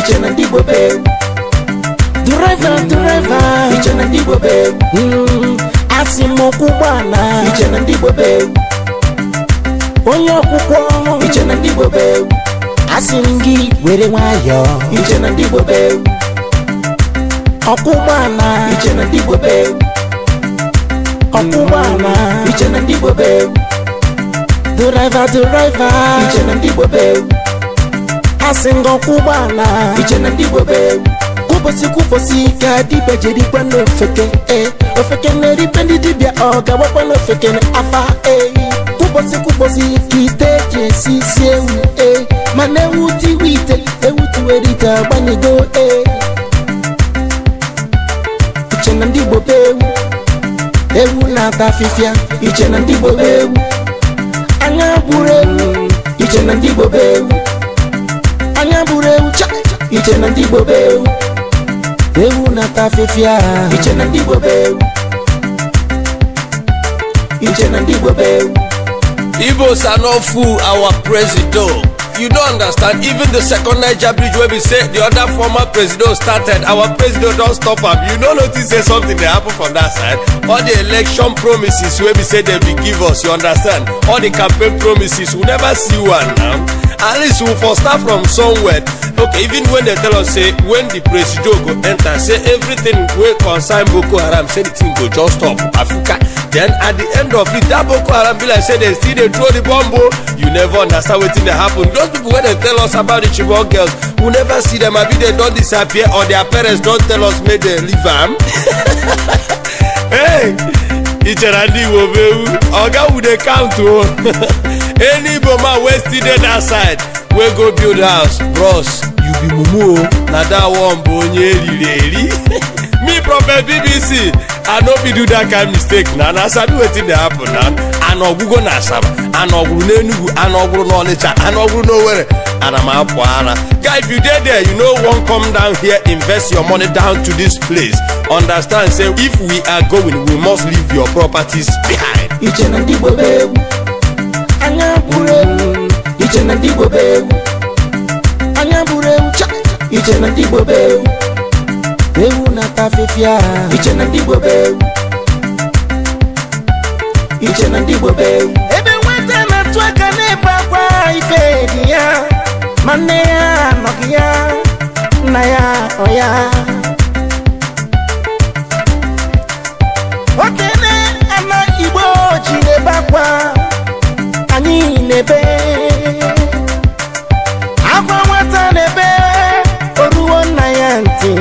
iche na ndi igbo be driver iche na ndi igbo be asi mokubana iche na ndi igbo be onye ọkwụkwọ iche na ndi igbo be asi ngi were nwayo iche na ndi igbo be ọkwụgbana iche na ndi igbo be ọkwụgbana iche na ndi igbo be driver iche na ndi igbo be asi ngo ọkwụgbana iche na ndi igbo be kuposi ka dibe jeri kwa no feke ofeke neri pendi dibia oga wakwa no feke ne afa kuposi kite jesi siewu mane wuti wite ewuti werita banigo iche na ndi igbo be ewu na ta fifia iche na ndi igbo be anya buru iche na ndi igbo be anya buru cha iche na ndi igbo be ewu na ta fifia iche na ndi igbo be iche na ndi igbo be. Igbos are not fool our president. You don't understand. Even the second Niger bridge where we say the other former president started, our president don't stop him. You don't notice say something that happen from that side. All the election promises where we say they will give us, you understand? All the campaign promises, we never see one now. At least we for start from somewhere. Okay, even when they tell us say when the president go enter, say everything will concern Boko Haram, say the thing go just stop Africa. Then at the end of it, that Boko Haram be like say they still they throw the bomb. You never understand what thing that happen. Those people when they tell us about the Chibok girls, we never see them. Maybe they don't disappear or their parents don't tell us make they leave them. Hey, it's a randy wobe. Oga would they count to any bomber wasted that side. We go build house, bros. You be mumu. Na that one bonye really. Me Prophet BBC, I no be do that kind of mistake. Now, I sabi wetin dey happen now. I no go na Asaba, I no go n'Enugu, I no go n'Onitsha, I no go nowhere. And I'm up for Anna. Guy, if you dey there, you know won't come down here, invest your money down to this place. Understand? Say if we are going, we must leave your properties behind. Iche na ndi igbo be anya buru iche na ndi igbo be anya buru cha iche na ndi igbo be ewu na ta fifia iche na ndi igbo be iche na ndi igbo be ebe nweta na twaka na gbakwa ife di ya manne ya nokia na ya oya okene ana igbo jire bakwa ani nebe akwa nwata nebe oruwo na ya nti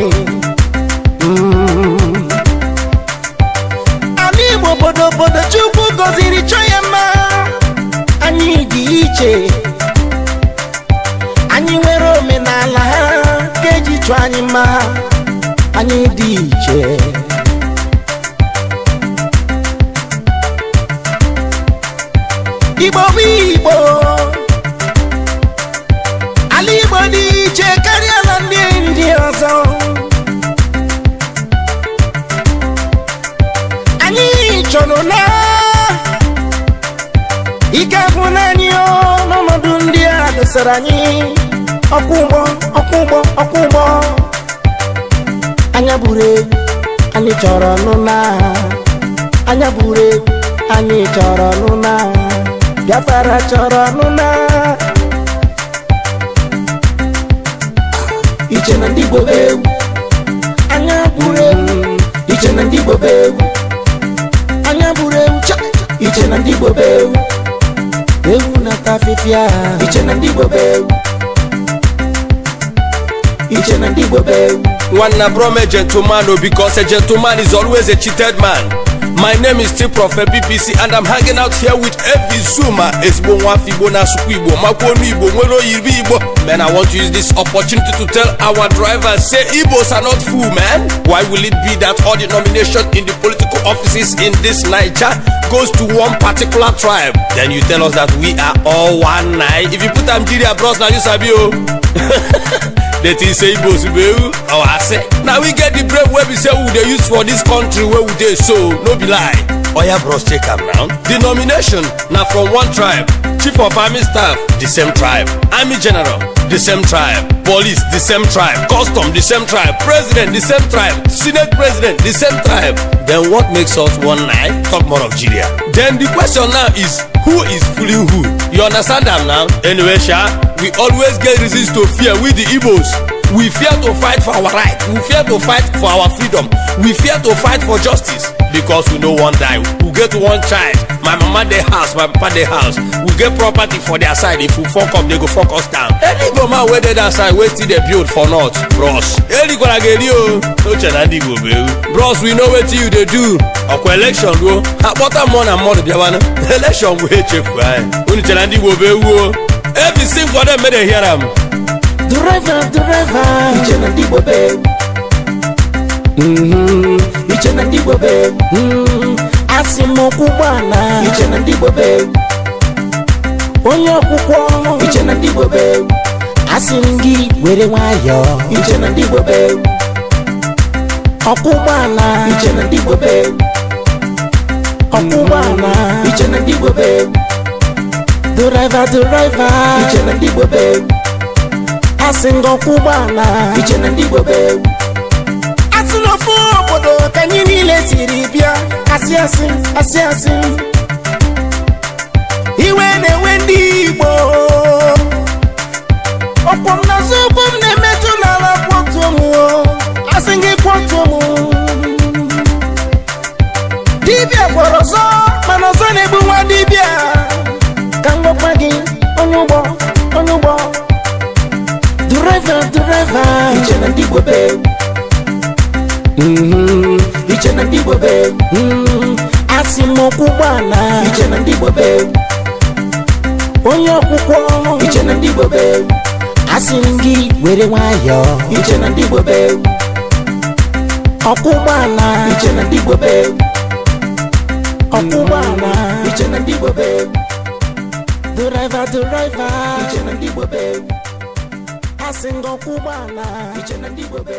ani bodo chukwu goziri choyema ani di iche ani nwere omenala ha keji chụ anyị ma ani di iche Igbo Igbo Ali Igbo dị iche karịa na ndị ọzọ anyị chọrọ na ike bụ na anyị n'ọnọdụ ndị a dosara anyị ọkwụgbọ anya buru anyị chọrọ nụna anya buru anyị chọrọ nụna Gafara chọrọ nụna iche na ndi igbo be anya buru iche na ndi igbo be anya buru cha iche na ndi igbo be ewu na ta fifia iche na ndi igbo be iche na ndi igbo be. One abrom a gentleman, because a gentleman is always a cheated man. My name is still Prophet BBC and I'm hanging out here with Elvis Zuma Prophet. Man, I want to use this opportunity to tell our drivers, say Igbos are not fool, man. Why will it be that all the nomination in the political offices in this Niger goes to one particular tribe? Then you tell us that we are all one night. If you put Nigeria bros now you sabi o. They think say Igbos or I say. Now we get the brave where we say we they use for this country where we dey so no be lie. Oh yeah, bros, check am now. The nomination now from one tribe. Chief of Army Staff, the same tribe. Army General, the same tribe, police the same tribe, custom the same tribe, president the same tribe, senate president the same tribe. Then what makes us one night talk more of Nigeria? Then the question now is, who is fooling who? You understand them now? Anyway, Sha, we always get reasons to fear with the Igbos. We fear to fight for our right. We fear to fight for our freedom. We fear to fight for justice. Because we know one die. We get one child. My mama their house, my papa their house. We get property for their side. If we fuck up, they go fuck us down. Any man where they that side, wait till they build for not. Bros. Any gonna get you. No chenandi go be. Bros, we know what you they do. Okwa election go. Bottom one and more the one. Election go hate you. Uni chenandi go be. Every sing for them, may they hear them. Driver, iche na ndi igbo be. Iche na ndi igbo be. Asị m okwu gbala. Iche na ndi igbo be. Onye ọkwụkwọ. Iche na ndi igbo be. Asị m gị were nwayọ. Iche na ndi igbo be. Ọkwụ gbala. Iche na ndi igbo be. Ọkwụ gbala. Iche na ndi igbo be. Driver, iche na ndi igbo be. Asingo kubana iche na ndi igbo be. Asinofo obodo ka anyị niile siri bịa. Asị iwe na-ewe ndị Igbo. Ọkwọ m na zụkwụ m na-emetụ n'ala kwọtụ m. Asị gị kwọtụ m. Dibịa gwọrọ ọzọ mana ọzọ na-egbu nwa dibịa. Ka m gwakwa gị onye ụgbọ. Driver, iche na ndi igbo be. Iche na ndi igbo be. Asị m okwu gbala. Iche na ndi igbo be. Onye ọkwụkwọ. Iche na ndi igbo be. Asị m gị were nwayọ. Iche na ndi igbo be. Ọkwụ gbala. Iche na ndi igbo be. Ọkwụ gbala. Iche na ndi igbo be. Driver, iche na ndi igbo be. Asingo kubana iche na ndi igbo be.